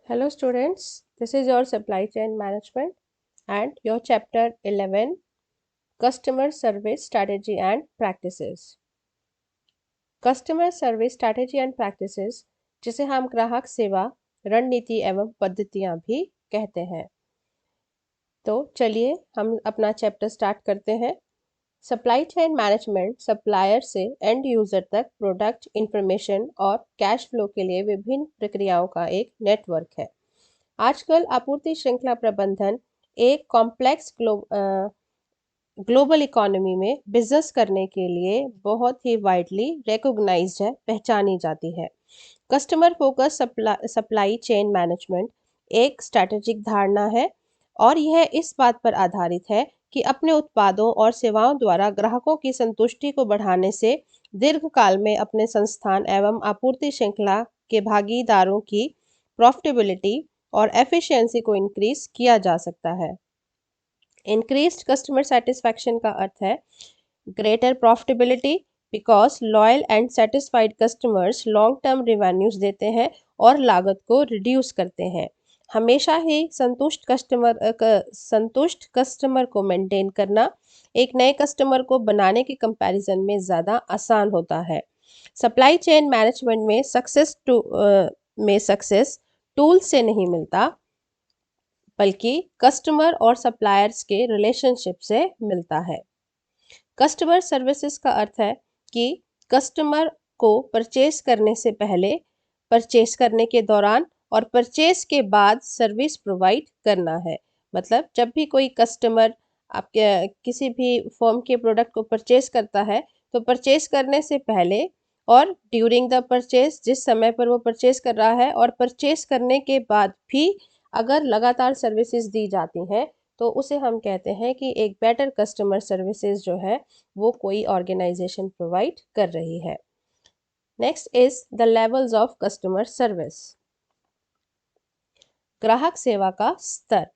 Hello students, this is your supply chain management and your chapter 11 customer service strategy and practices. Customer service strategy and practices जिसे हम ग्राहक सेवा रणनीति एवं पद्धतियां भी कहते हैं। तो चलिए हम अपना चैप्टर स्टार्ट करते हैं। सप्लाई चेन मैनेजमेंट सप्लायर से एंड यूजर तक प्रोडक्ट इंफॉर्मेशन और कैश फ्लो के लिए विभिन्न प्रक्रियाओं का एक नेटवर्क है। आजकल आपूर्ति श्रृंखला प्रबंधन एक कॉम्प्लेक्स ग्लोबल इकोनॉमी में बिजनेस करने के लिए बहुत ही वाइडली रिकॉग्नाइज्ड है, पहचानी जाती है। Customer focus supply chain management एक स्ट्रैटेजिक धारणा है और यह इस बात पर आधारित है कि अपने उत्पादों और सेवाओं द्वारा ग्राहकों की संतुष्टि को बढ़ाने से दीर्घकाल में अपने संस्थान एवं आपूर्ति श्रृंखला के भागीदारों की प्रॉफिटेबिलिटी और एफिशिएंसी को इंक्रीज किया जा सकता है। इंक्रीज्ड कस्टमर सेटिस्फैक्शन का अर्थ है greater profitability because loyal and satisfied customers long term revenues देते हैं और लागत को रिड्यूस करते हैं। हमेशा ही संतुष्ट कस्टमर को मेंटेन करना एक नए कस्टमर को बनाने के कंपैरिजन में ज़्यादा आसान होता है। सप्लाई चेन मैनेजमेंट में सक्सेस टूल से नहीं मिलता बल्कि कस्टमर और सप्लायर्स के रिलेशनशिप से मिलता है। कस्टमर सर्विसेज का अर्थ है कि कस्टमर को परचेस करने से पहले, परचेस करने के दौरान और परचेस के बाद सर्विस प्रोवाइड करना है। मतलब जब भी कोई कस्टमर आपके किसी भी फर्म के प्रोडक्ट को परचेस करता है तो परचेस करने से पहले और ड्यूरिंग द परचेस, जिस समय पर वो परचेस कर रहा है और परचेस करने के बाद भी अगर लगातार सर्विसेज दी जाती हैं तो उसे हम कहते हैं कि एक बेटर कस्टमर सर्विसेज जो है वो कोई ऑर्गेनाइजेशन प्रोवाइड कर रही है। Next is the levels of customer service. ग्राहक सेवा का स्तर।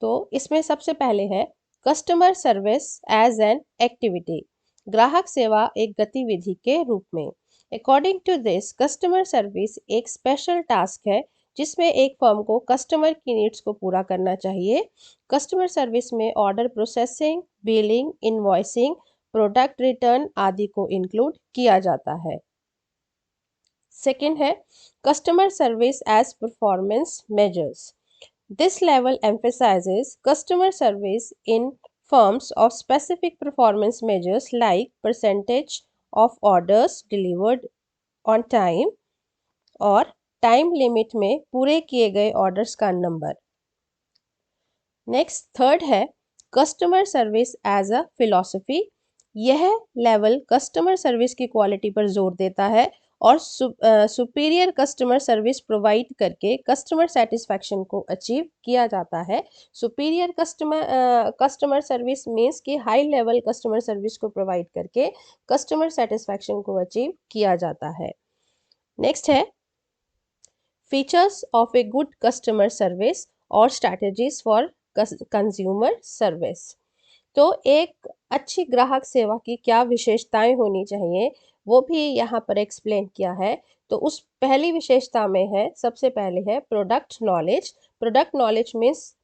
तो इसमें सबसे पहले है customer service as an activity. ग्राहक सेवा एक गतिविधि के रूप में। According to this customer service एक स्पेशल टास्क है जिसमें एक फर्म को कस्टमर की नीड्स को पूरा करना चाहिए। कस्टमर सर्विस में order processing, billing, invoicing, product return आदि को इंक्लूड किया जाता है। सेकेंड है customer service as performance measures. This level emphasizes customer service in forms of specific performance measures like percentage of orders delivered on time और time limit में पूरे किए गए ऑर्डर्स का नंबर। नेक्स्ट थर्ड है customer service as a philosophy. यह level customer service की quality पर जोर देता है और सुपीरियर कस्टमर सर्विस प्रोवाइड करके कस्टमर सेटिस्फैक्शन को अचीव किया जाता है। सुपीरियर कस्टमर सर्विस मीन्स कि हाई लेवल कस्टमर सर्विस को प्रोवाइड करके कस्टमर सेटिस्फैक्शन को अचीव किया जाता है। नेक्स्ट है features of a good customer service और स्ट्रैटेजीज फॉर कंज्यूमर सर्विस। तो एक अच्छी ग्राहक सेवा की क्या विशेषताएं होनी चाहिए वो भी यहाँ पर एक्सप्लेन किया है। तो उस पहली विशेषता में है, सबसे पहले है product knowledge. Product knowledge means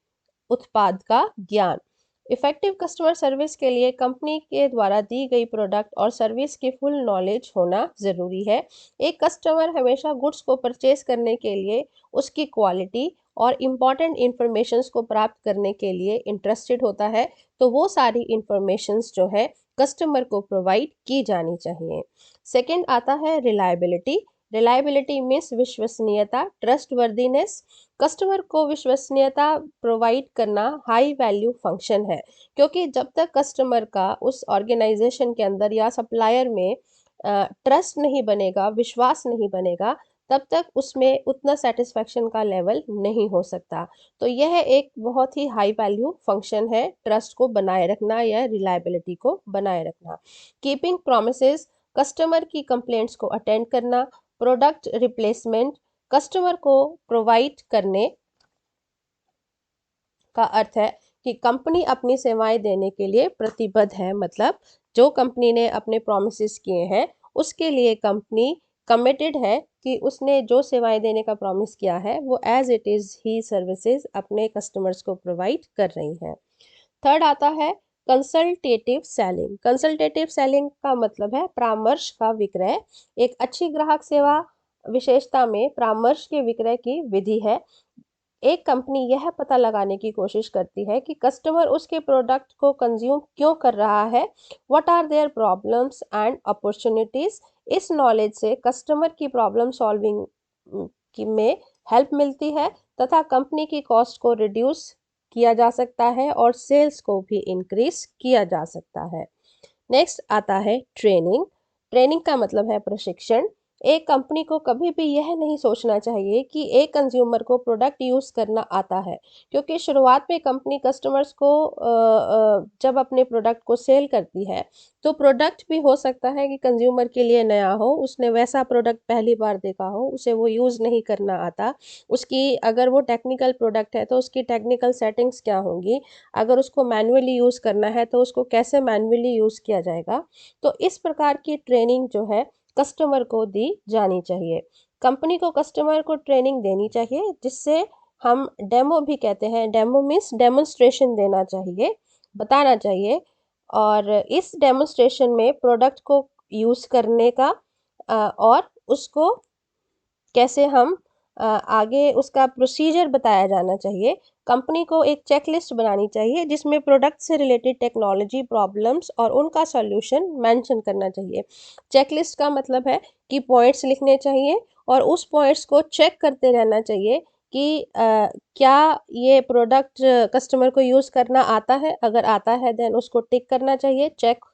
उत्पाद का ज्ञान। इफेक्टिव कस्टमर सर्विस के लिए कंपनी के द्वारा दी गई प्रोडक्ट और सर्विस की फुल नॉलेज होना ज़रूरी है। एक कस्टमर हमेशा गुड्स को परचेस करने के लिए उसकी क्वालिटी और इम्पॉर्टेंट इंफॉर्मेशंस को प्राप्त करने के लिए इंटरेस्टेड होता है, तो वो सारी इंफॉर्मेशंस जो है कस्टमर को प्रोवाइड की जानी चाहिए। सेकंड आता है रिलायबिलिटी। रिलायबिलिटी मीन्स विश्वसनीयता, ट्रस्टवर्दीनेस। कस्टमर को विश्वसनीयता प्रोवाइड करना हाई वैल्यू फंक्शन है, क्योंकि जब तक कस्टमर का उस ऑर्गेनाइजेशन के अंदर या सप्लायर में ट्रस्ट नहीं बनेगा, विश्वास नहीं बनेगा, तब तक उसमें उतना सेटिस्फैक्शन का लेवल नहीं हो सकता। तो यह एक बहुत ही हाई वैल्यू फंक्शन है, ट्रस्ट को बनाए रखना या रिलायबिलिटी को बनाए रखना। कीपिंग प्रोमिसेस, कस्टमर की कंप्लेंट्स को अटेंड करना। प्रोडक्ट रिप्लेसमेंट, कस्टमर को प्रोवाइड करने का अर्थ है कि कंपनी अपनी सेवाएं देने के लिए प्रतिबद्ध है। मतलब जो कंपनी ने अपने प्रोमिस किए हैं उसके लिए कंपनी कमिटेड है कि उसने जो सेवाएं देने का प्रॉमिस किया है वो एज इट इज़ ही सर्विसेज अपने कस्टमर्स को प्रोवाइड कर रही हैं। थर्ड आता है कंसल्टेटिव सेलिंग। कंसल्टेटिव सेलिंग का मतलब है परामर्श का विक्रय। एक अच्छी ग्राहक सेवा विशेषता में परामर्श के विक्रय की विधि है। एक कंपनी यह पता लगाने की कोशिश करती है कि कस्टमर उसके प्रोडक्ट को कंज्यूम क्यों कर रहा है, what are their problems and opportunities. इस नॉलेज से कस्टमर की प्रॉब्लम सॉल्विंग की में हेल्प मिलती है तथा कंपनी की कॉस्ट को रिड्यूस किया जा सकता है और सेल्स को भी इंक्रीज किया जा सकता है। नेक्स्ट आता है ट्रेनिंग। ट्रेनिंग का मतलब है प्रशिक्षण। एक कंपनी को कभी भी यह नहीं सोचना चाहिए कि एक कंज्यूमर को प्रोडक्ट यूज़ करना आता है, क्योंकि शुरुआत में कंपनी कस्टमर्स को जब अपने प्रोडक्ट को सेल करती है तो प्रोडक्ट भी हो सकता है कि कंज्यूमर के लिए नया हो, उसने वैसा प्रोडक्ट पहली बार देखा हो, उसे वो यूज़ नहीं करना आता। उसकी अगर वो टेक्निकल प्रोडक्ट है तो उसकी टेक्निकल सेटिंग्स क्या होंगी, अगर उसको मैनुअली यूज़ करना है तो उसको कैसे मैनुअली यूज़ किया जाएगा। तो इस प्रकार की ट्रेनिंग जो है कस्टमर को दी जानी चाहिए। कंपनी को कस्टमर को ट्रेनिंग देनी चाहिए, जिससे हम डेमो भी कहते हैं, डेमो मीन्स डेमोन्स्ट्रेशन देना चाहिए, बताना चाहिए। और इस डेमोन्स्ट्रेशन में प्रोडक्ट को यूज़ करने का और उसको कैसे हम आगे उसका प्रोसीजर बताया जाना चाहिए। कंपनी को एक चेकलिस्ट बनानी चाहिए जिसमें प्रोडक्ट से रिलेटेड टेक्नोलॉजी प्रॉब्लम्स और उनका सॉल्यूशन मेंशन करना चाहिए। चेकलिस्ट का मतलब है कि पॉइंट्स लिखने चाहिए और उस पॉइंट्स को चेक करते रहना चाहिए कि क्या ये प्रोडक्ट कस्टमर को यूज़ करना आता है। अगर आता है देन उसको टिक करना चाहिए, चेक।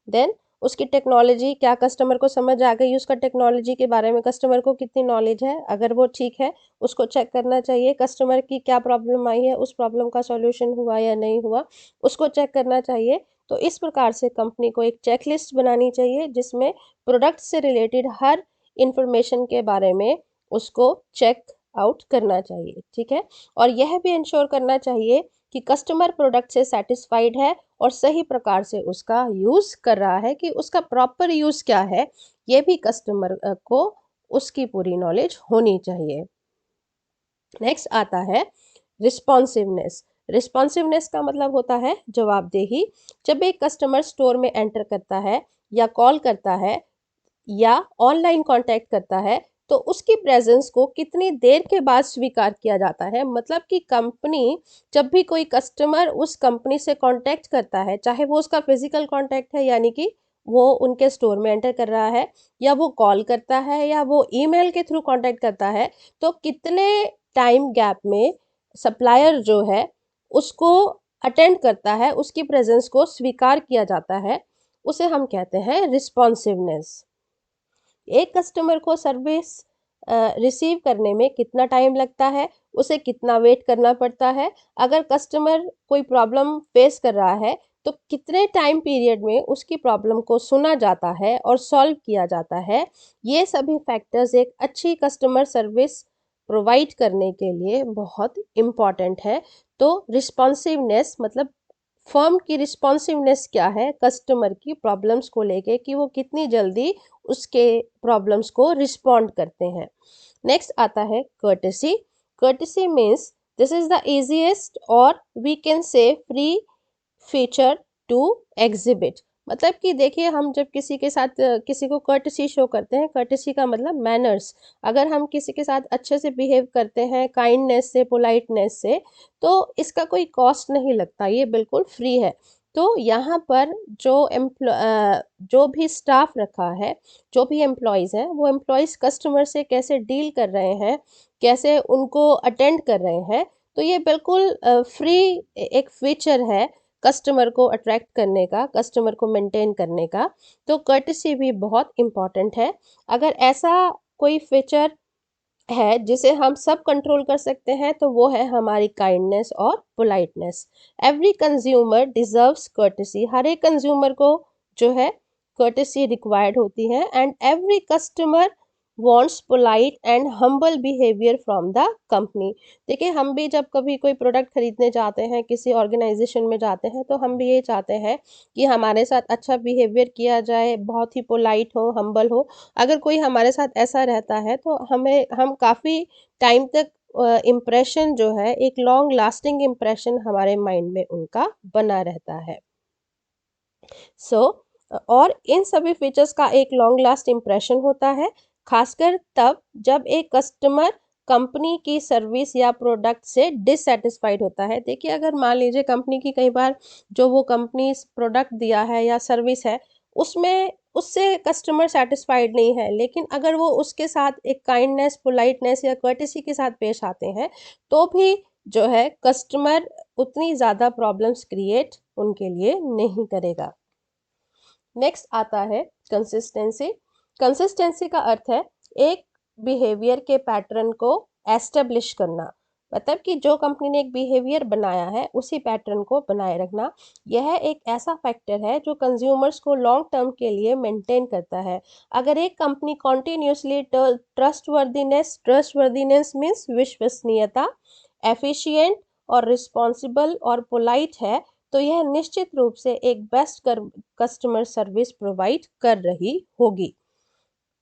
देन उसकी टेक्नोलॉजी क्या कस्टमर को समझ आ गई, उसका टेक्नोलॉजी के बारे में कस्टमर को कितनी नॉलेज है, अगर वो ठीक है उसको चेक करना चाहिए। कस्टमर की क्या प्रॉब्लम आई है, उस प्रॉब्लम का सॉल्यूशन हुआ या नहीं हुआ, उसको चेक करना चाहिए। तो इस प्रकार से कंपनी को एक चेकलिस्ट बनानी चाहिए जिसमें प्रोडक्ट से रिलेटेड हर इंफॉर्मेशन के बारे में उसको चेक आउट करना चाहिए, ठीक है। और यह भी इंश्योर करना चाहिए कि कस्टमर प्रोडक्ट से सेटिस्फाइड है और सही प्रकार से उसका यूज़ कर रहा है, कि उसका प्रॉपर यूज़ क्या है ये भी कस्टमर को उसकी पूरी नॉलेज होनी चाहिए। नेक्स्ट आता है रिस्पॉन्सिवनेस। रिस्पॉन्सिवनेस का मतलब होता है जवाबदेही। जब एक कस्टमर स्टोर में एंटर करता है या कॉल करता है या ऑनलाइन कांटेक्ट करता है तो उसकी प्रेजेंस को कितनी देर के बाद स्वीकार किया जाता है। मतलब कि कंपनी जब भी कोई कस्टमर उस कंपनी से कांटेक्ट करता है, चाहे वो उसका फिजिकल कांटेक्ट है यानी कि वो उनके स्टोर में एंटर कर रहा है, या वो कॉल करता है, या वो ईमेल के थ्रू कांटेक्ट करता है, तो कितने टाइम गैप में सप्लायर जो है उसको अटेंड करता है, उसकी प्रेजेंस को स्वीकार किया जाता है, उसे हम कहते हैं रिस्पॉन्सिवनेस। एक कस्टमर को सर्विस रिसीव करने में कितना टाइम लगता है, उसे कितना वेट करना पड़ता है, अगर कस्टमर कोई प्रॉब्लम फेस कर रहा है तो कितने टाइम पीरियड में उसकी प्रॉब्लम को सुना जाता है और सॉल्व किया जाता है। ये सभी फैक्टर्स एक अच्छी कस्टमर सर्विस प्रोवाइड करने के लिए बहुत इम्पॉर्टेंट है। तो रिस्पॉन्सिवनेस मतलब फर्म की रिस्पॉन्सिवनेस क्या है कस्टमर की प्रॉब्लम्स को लेके, कि वो कितनी जल्दी उसके प्रॉब्लम्स को रिस्पॉन्ड करते हैं। नेक्स्ट आता है courtesy. Courtesy means this is the easiest और we can say free feature to exhibit. मतलब कि देखिए, हम जब किसी के साथ किसी को कर्टेसी शो करते हैं, कर्टेसी का मतलब मैनर्स, अगर हम किसी के साथ अच्छे से बिहेव करते हैं, काइंडनेस से, पोलाइटनेस से, तो इसका कोई कॉस्ट नहीं लगता, ये बिल्कुल फ्री है। तो यहाँ पर जो भी स्टाफ रखा है, जो भी एम्प्लॉयज़ हैं, वो एम्प्लॉयज़ कस्टमर से कैसे डील कर रहे हैं, कैसे उनको अटेंड कर रहे हैं, तो ये बिल्कुल फ्री एक फीचर है कस्टमर को अट्रैक्ट करने का, कस्टमर को मेंटेन करने का। तो कर्टेसी भी बहुत इम्पॉर्टेंट है। अगर ऐसा कोई फीचर है जिसे हम सब कंट्रोल कर सकते हैं तो वो है हमारी काइंडनेस और politeness. Every consumer deserves courtesy. हर एक कंज्यूमर को जो है कर्टेसी रिक्वायर्ड होती है, and every customer wants polite and humble behaviour from the company. देखिए, हम भी जब कभी कोई प्रोडक्ट खरीदने जाते हैं, किसी ऑर्गेनाइजेशन में जाते हैं, तो हम भी ये चाहते हैं कि हमारे साथ अच्छा बिहेवियर किया जाए, बहुत ही पोलाइट हो, हम्बल हो। अगर कोई हमारे साथ ऐसा रहता है तो हम काफ़ी टाइम तक इम्प्रेशन जो है, एक लॉन्ग लास्टिंग इम्प्रेशन हमारे माइंड में उनका बना रहता है। और इन सभी फीचर्स का एक लॉन्ग लास्ट इम्प्रेशन होता है, खासकर तब जब एक कस्टमर कंपनी की सर्विस या प्रोडक्ट से डिससेटिस्फाइड होता है। देखिए, अगर मान लीजिए कंपनी की कई बार जो वो कंपनी प्रोडक्ट दिया है या सर्विस है, उसमें उससे कस्टमर सेटिस्फाइड नहीं है, लेकिन अगर वो उसके साथ एक काइंडनेस, पोलाइटनेस या कर्टेसी के साथ पेश आते हैं, तो भी जो है कस्टमर उतनी ज़्यादा प्रॉब्लम्स क्रिएट उनके लिए नहीं करेगा। नेक्स्ट आता है कंसिस्टेंसी। कंसिस्टेंसी का अर्थ है एक बिहेवियर के पैटर्न को एस्टेब्लिश करना, मतलब कि जो कंपनी ने एक बिहेवियर बनाया है उसी पैटर्न को बनाए रखना। यह एक ऐसा फैक्टर है जो कंज्यूमर्स को लॉन्ग टर्म के लिए मेंटेन करता है। अगर एक कंपनी कॉन्टिन्यूसली ट्रस्टवर्दीनेस मीन्स विश्वसनीयता, एफिशिएंट और रिस्पॉन्सिबल और पोलाइट है, तो यह निश्चित रूप से एक बेस्ट कस्टमर सर्विस प्रोवाइड कर रही होगी।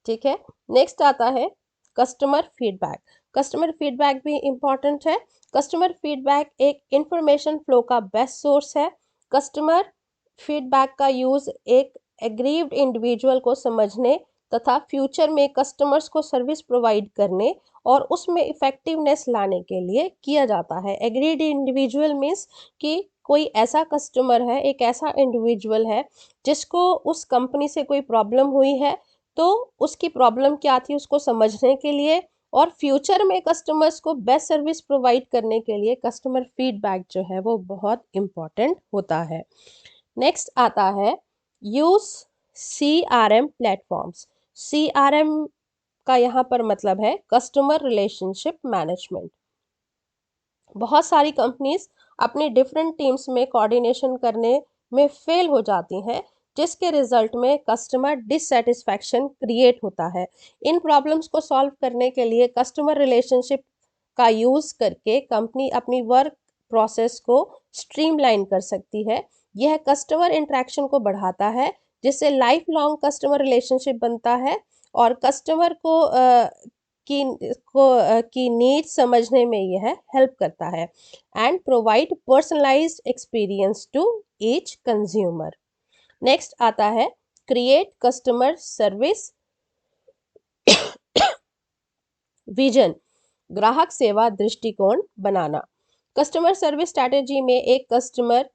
ठीक है। नेक्स्ट आता है कस्टमर फीडबैक। कस्टमर फीडबैक भी इम्पॉर्टेंट है। कस्टमर फीडबैक एक इंफॉर्मेशन फ्लो का बेस्ट सोर्स है। कस्टमर फीडबैक का यूज एक एग्रीव्ड इंडिविजुअल को समझने तथा फ्यूचर में कस्टमर्स को सर्विस प्रोवाइड करने और उसमें इफेक्टिवनेस लाने के लिए किया जाता है। एग्रीड इंडिविजुअल मीन्स कि कोई ऐसा कस्टमर है, एक ऐसा इंडिविजुअल है जिसको उस कंपनी से कोई प्रॉब्लम हुई है, तो उसकी प्रॉब्लम क्या थी उसको समझने के लिए और फ्यूचर में कस्टमर्स को बेस्ट सर्विस प्रोवाइड करने के लिए कस्टमर फीडबैक जो है वो बहुत इम्पॉर्टेंट होता है। नेक्स्ट आता है यूज CRM प्लेटफॉर्म्स। CRM का यहाँ पर मतलब है कस्टमर रिलेशनशिप मैनेजमेंट। बहुत सारी कंपनीज अपनी डिफरेंट टीम्स में कोऑर्डिनेशन करने में फेल हो जाती हैं, जिसके रिजल्ट में कस्टमर डिससेटिस्फैक्शन क्रिएट होता है। इन प्रॉब्लम्स को सॉल्व करने के लिए कस्टमर रिलेशनशिप का यूज़ करके कंपनी अपनी वर्क प्रोसेस को स्ट्रीमलाइन कर सकती है। यह कस्टमर इंटरेक्शन को बढ़ाता है, जिससे लाइफ लॉन्ग कस्टमर रिलेशनशिप बनता है और कस्टमर की नीड समझने में यह हेल्प करता है and provide personalised experience to each consumer. Next आता है क्रिएट कस्टमर सर्विस विजन, ग्राहक सेवा दृष्टिकोण बनाना। कस्टमर सर्विस स्ट्रैटेजी में एक customer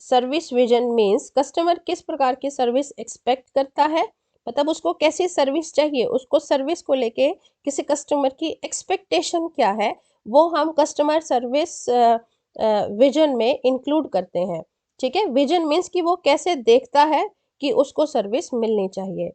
service vision means customer किस प्रकार की सर्विस एक्सपेक्ट करता है, मतलब उसको कैसी सर्विस चाहिए, उसको सर्विस को लेके किसी कस्टमर की एक्सपेक्टेशन क्या है, वो हम कस्टमर सर्विस विजन में इंक्लूड करते हैं। ठीक है। विजन मीन्स कि वो कैसे देखता है कि उसको सर्विस मिलनी चाहिए।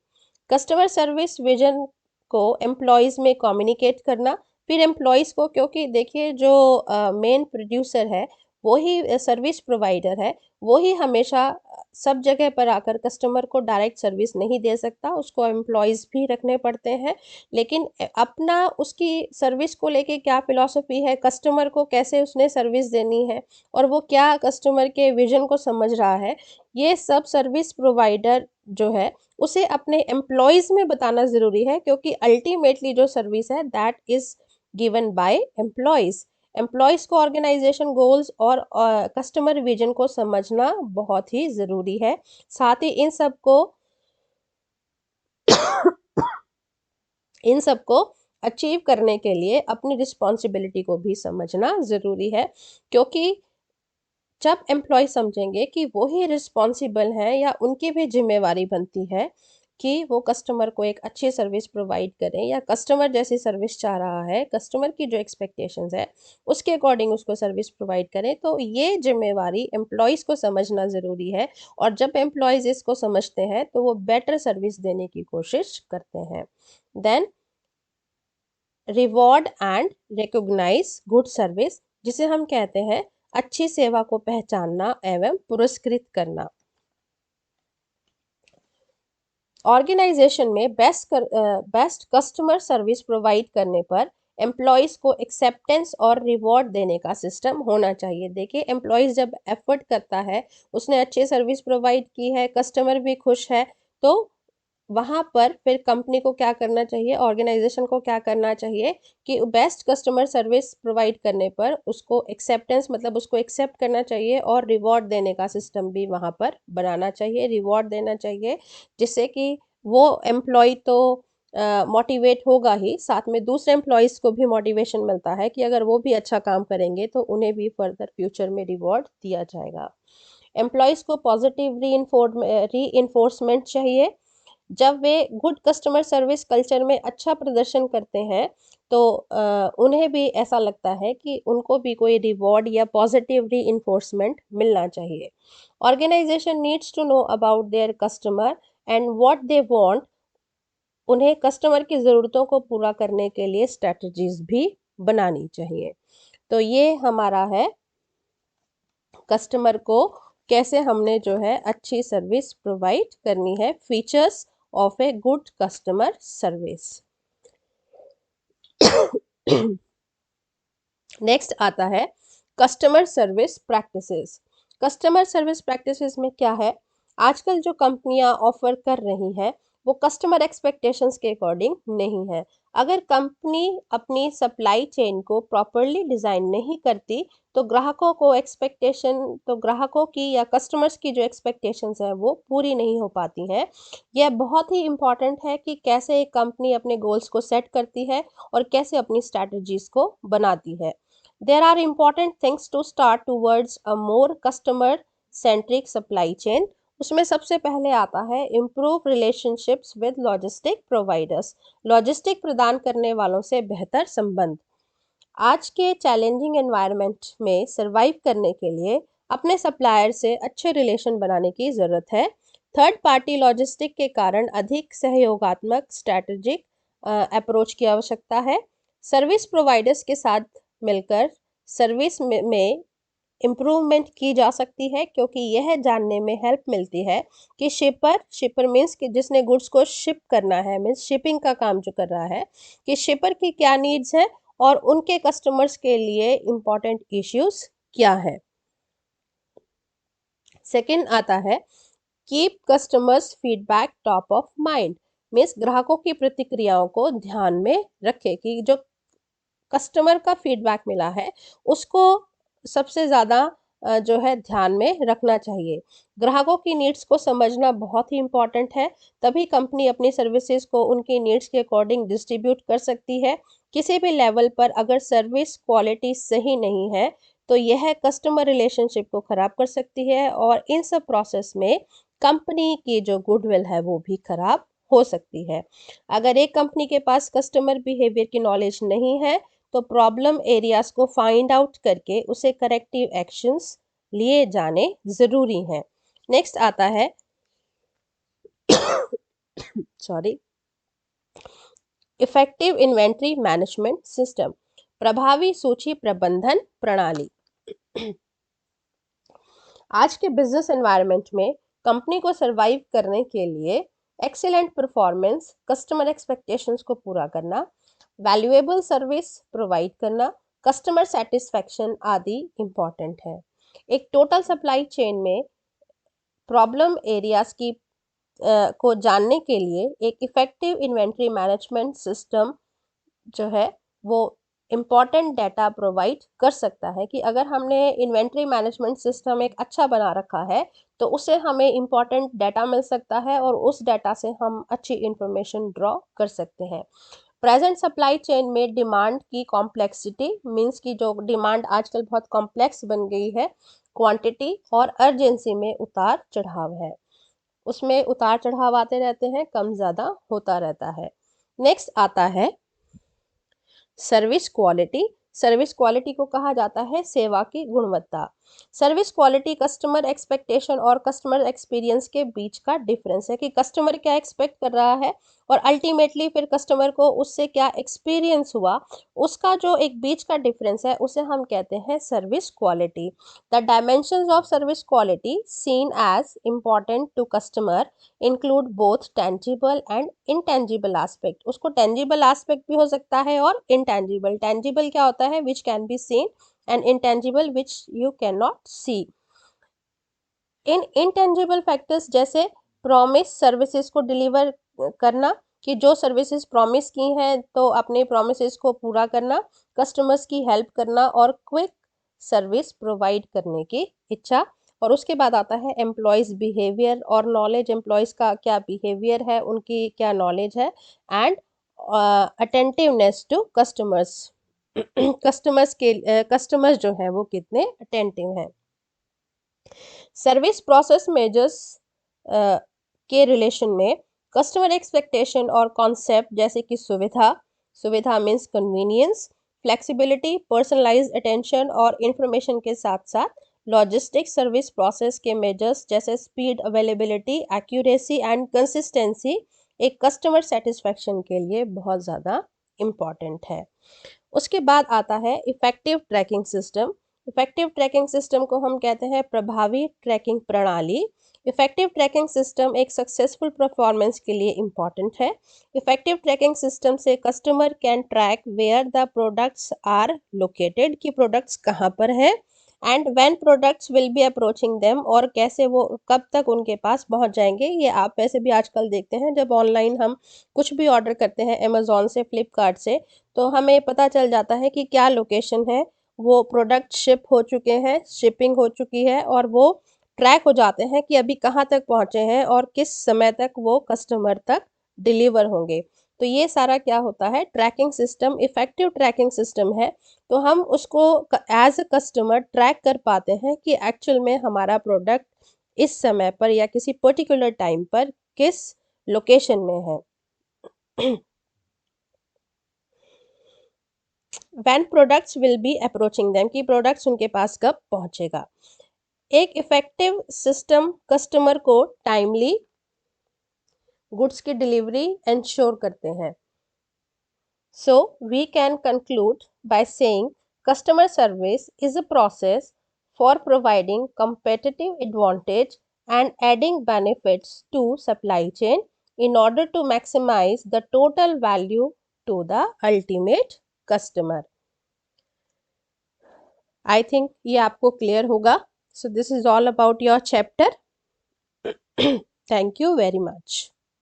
कस्टमर सर्विस विजन को एम्प्लॉयज़ में कम्युनिकेट करना, फिर एम्प्लॉयज़ को, क्योंकि देखिए जो मेन प्रोड्यूसर है वो ही सर्विस प्रोवाइडर है, वो ही हमेशा सब जगह पर आकर कस्टमर को डायरेक्ट सर्विस नहीं दे सकता, उसको एम्प्लॉयज़ भी रखने पड़ते हैं। लेकिन अपना उसकी सर्विस को लेके क्या फ़िलॉसफ़ी है, कस्टमर को कैसे उसने सर्विस देनी है और वो क्या कस्टमर के विज़न को समझ रहा है, ये सब सर्विस प्रोवाइडर जो है उसे अपने एम्प्लॉयज़ में बताना ज़रूरी है, क्योंकि अल्टीमेटली जो सर्विस है that is given by employees. Employees को ऑर्गेनाइजेशन गोल्स और कस्टमर विजन को समझना बहुत ही ज़रूरी है। साथ ही इन सबको अचीव करने के लिए अपनी रिस्पॉन्सिबिलिटी को भी समझना ज़रूरी है, क्योंकि जब एम्प्लॉय समझेंगे कि वो ही रिस्पॉन्सिबल हैं या उनकी भी जिम्मेवारी बनती है कि वो कस्टमर को एक अच्छी सर्विस प्रोवाइड करें या कस्टमर जैसी सर्विस चाह रहा है, कस्टमर की जो एक्सपेक्टेशंस है उसके अकॉर्डिंग उसको सर्विस प्रोवाइड करें, तो ये जिम्मेवारी एम्प्लॉयज़ को समझना ज़रूरी है। और जब एम्प्लॉयज़ इसको समझते हैं तो वो बेटर सर्विस देने की कोशिश करते हैं। Then reward and recognise good service, जिसे हम कहते हैं अच्छी सेवा को पहचानना एवं पुरस्कृत करना। ऑर्गेनाइजेशन में बेस्ट कस्टमर सर्विस प्रोवाइड करने पर एम्प्लॉयज़ को एक्सेप्टेंस और रिवॉर्ड देने का सिस्टम होना चाहिए। देखिए, एम्प्लॉयज़ जब एफर्ट करता है, उसने अच्छी सर्विस प्रोवाइड की है, कस्टमर भी खुश है, तो वहाँ पर फिर कंपनी को क्या करना चाहिए, ऑर्गेनाइजेशन को क्या करना चाहिए कि बेस्ट कस्टमर सर्विस प्रोवाइड करने पर उसको एक्सेप्टेंस मतलब उसको एक्सेप्ट करना चाहिए और रिवॉर्ड देने का सिस्टम भी वहाँ पर बनाना चाहिए, रिवॉर्ड देना चाहिए, जिससे कि वो एम्प्लॉय तो मोटिवेट होगा ही, साथ में दूसरे एम्प्लॉयज़ को भी मोटिवेशन मिलता है कि अगर वो भी अच्छा काम करेंगे तो उन्हें भी फर्दर फ्यूचर में रिवॉर्ड दिया जाएगा। एम्प्लॉयज़ को पॉजिटिव री चाहिए। जब वे गुड कस्टमर सर्विस कल्चर में अच्छा प्रदर्शन करते हैं तो उन्हें भी ऐसा लगता है कि उनको भी कोई रिवॉर्ड या पॉजिटिव रीइंफोर्समेंट मिलना चाहिए। Organisation needs to know about their customer and what they want. उन्हें कस्टमर की ज़रूरतों को पूरा करने के लिए स्ट्रेटजीज भी बनानी चाहिए। तो ये हमारा है कस्टमर को कैसे हमने जो है अच्छी सर्विस प्रोवाइड करनी है, features of a good customer service. Next आता है customer service practices. Customer service practices में क्या है, आजकल जो कंपनियां ऑफर कर रही हैं वो कस्टमर एक्सपेक्टेशंस के अकॉर्डिंग नहीं है। अगर कंपनी अपनी सप्लाई चेन को प्रॉपरली डिज़ाइन नहीं करती तो ग्राहकों की या कस्टमर्स की जो एक्सपेक्टेशंस हैं वो पूरी नहीं हो पाती हैं। यह बहुत ही इम्पॉर्टेंट है कि कैसे एक कंपनी अपने गोल्स को सेट करती है और कैसे अपनी स्ट्रैटेजीज को बनाती है। There are important things to start towards a more customer centric supply chain। उसमें सबसे पहले आता है improve relationships with logistic providers। Logistic प्रदान करने वालों से बेहतर संबंध। आज के चैलेंजिंग एनवायरनमेंट में सरवाइव करने के लिए अपने सप्लायर से अच्छे रिलेशन बनाने की ज़रूरत है। थर्ड पार्टी लॉजिस्टिक के कारण अधिक सहयोगात्मक स्ट्रैटेजिक अप्रोच की आवश्यकता है। सर्विस प्रोवाइडर्स के साथ मिलकर सर्विस में इम्प्रूवमेंट की जा सकती है, क्योंकि यह जानने में हेल्प मिलती है कि शिपर मीन्स कि जिसने गुड्स को शिप करना है, मीन्स शिपिंग का काम जो कर रहा है, कि शिपर की क्या नीड्स है और उनके कस्टमर्स के लिए इम्पोर्टेंट इश्यूज क्या है। सेकंड आता है keep customers feedback top of mind. Means ग्राहकों की प्रतिक्रियाओं को ध्यान में रखें कि जो कस्टमर का फीडबैक मिला है उसको सबसे ज़्यादा जो है ध्यान में रखना चाहिए। ग्राहकों की नीड्स को समझना बहुत ही इम्पॉर्टेंट है, तभी कंपनी अपनी सर्विसेज को उनकी नीड्स के अकॉर्डिंग डिस्ट्रीब्यूट कर सकती है। किसी भी लेवल पर अगर सर्विस क्वालिटी सही नहीं है तो यह कस्टमर रिलेशनशिप को ख़राब कर सकती है और इन सब प्रोसेस में कंपनी की जो गुडविल है वो भी ख़राब हो सकती है। अगर एक कंपनी के पास कस्टमर बिहेवियर की नॉलेज नहीं है तो प्रॉब्लम एरियाज को फाइंड आउट करके उसे करेक्टिव एक्शंस लिए जाने ज़रूरी हैं। नेक्स्ट आता है sorry effective inventory management system, प्रभावी सूची प्रबंधन प्रणाली। आज के बिजनेस एनवायरनमेंट में कंपनी को सरवाइव करने के लिए एक्सीलेंट परफॉर्मेंस, कस्टमर एक्सपेक्टेशंस को पूरा करना, वैल्यूएबल सर्विस प्रोवाइड करना, कस्टमर सेटिस्फैक्शन आदि इम्पॉर्टेंट है। एक टोटल सप्लाई चेन में प्रॉब्लम एरियाज की को जानने के लिए एक इफेक्टिव इन्वेंट्री मैनेजमेंट सिस्टम जो है वो इम्पॉर्टेंट डाटा प्रोवाइड कर सकता है कि अगर हमने इन्वेंट्री मैनेजमेंट सिस्टम एक अच्छा बना रखा है तो उससे हमें इम्पॉर्टेंट डाटा मिल सकता है और उस डाटा से हम अच्छी इंफॉर्मेशन ड्रॉ कर सकते हैं। प्रेजेंट सप्लाई चेन में डिमांड की कॉम्प्लेक्सिटी मीन्स की जो डिमांड आजकल बहुत कॉम्प्लेक्स बन गई है, क्वांटिटी और अर्जेंसी में उतार चढ़ाव है। उसमें उतार चढ़ाव आते रहते हैं, कम ज़्यादा होता रहता है। नेक्स्ट आता है सर्विस क्वालिटी। सर्विस क्वालिटी को कहा जाता है सेवा की गुणवत्ता। सर्विस क्वालिटी कस्टमर एक्सपेक्टेशन और कस्टमर एक्सपीरियंस के बीच का डिफरेंस है कि कस्टमर क्या एक्सपेक्ट कर रहा है और अल्टीमेटली फिर कस्टमर को उससे क्या एक्सपीरियंस हुआ, उसका जो एक बीच का डिफरेंस है उसे हम कहते हैं service quality. The dimensions of service quality seen as important to customer include both tangible and intangible aspect. उसको टेंजिबल एस्पेक्ट भी हो सकता है और इनटेंजिबल। टेंजिबल क्या होता है? Which can be seen, and intangible which you cannot see। In intangible factors जैसे प्रॉमिस सर्विसेज को डिलीवर करना, कि जो सर्विसेज प्रॉमिस की हैं तो अपने प्रोमिस को पूरा करना, कस्टमर्स की हेल्प करना और क्विक सर्विस प्रोवाइड करने की इच्छा। और उसके बाद आता है एम्प्लॉयज़ बिहेवियर और नॉलेज, एम्प्लॉयज़ का क्या बिहेवियर है, उनकी क्या नॉलेज है, and attentiveness to customers. Customers जो हैं वो कितने अटेंटिव हैं। सर्विस प्रोसेस मेजर्स के रिलेशन में कस्टमर एक्सपेक्टेशन और कॉन्सेप्ट जैसे कि सुविधा means convenience, flexibility, personalised attention और इंफॉर्मेशन के साथ साथ लॉजिस्टिक सर्विस प्रोसेस के मेजर्स जैसे speed, availability, accuracy and consistency एक कस्टमर सेटिस्फैक्शन के लिए बहुत ज़्यादा इम्पॉर्टेंट है। उसके बाद आता है effective tracking system. Effective tracking system को हम कहते हैं प्रभावी ट्रैकिंग प्रणाली। इफेक्टिव ट्रैकिंग सिस्टम एक सक्सेसफुल परफॉर्मेंस के लिए इम्पॉर्टेंट है। इफेक्टिव ट्रैकिंग सिस्टम से customer can track where the products are located, कि प्रोडक्ट्स कहाँ पर है, and when products will be approaching them, और कैसे वो कब तक उनके पास पहुंच जाएंगे। ये आप वैसे भी आजकल देखते हैं जब ऑनलाइन हम कुछ भी ऑर्डर करते हैं अमेज़ॉन से, फ्लिपकार्ट से, तो हमें पता चल जाता है कि क्या लोकेशन है, वो प्रोडक्ट शिप हो चुके हैं, शिपिंग हो चुकी है, और वो ट्रैक हो जाते हैं कि अभी कहाँ तक पहुँचे हैं और किस समय तक वो कस्टमर तक डिलीवर होंगे। तो ये सारा क्या होता है? Trekking system effective tracking system है। तो हम उसको एज अ कस्टमर ट्रैक कर पाते हैं कि एक्चुअल में हमारा प्रोडक्ट इस समय पर या किसी पर्टिकुलर टाइम पर किस लोकेशन में है। When products will be approaching them, कि प्रोडक्ट्स उनके पास कब पहुंचेगा। एक इफेक्टिव सिस्टम कस्टमर को टाइमली गुड्स की डिलीवरी इंश्योर करते हैं। So we can conclude by saying customer service is a process for providing competitive advantage and adding benefits to supply chain in order to maximize the total value to the ultimate customer। I think ये आपको clear होगा। So this is all about your chapter. Thank you very much.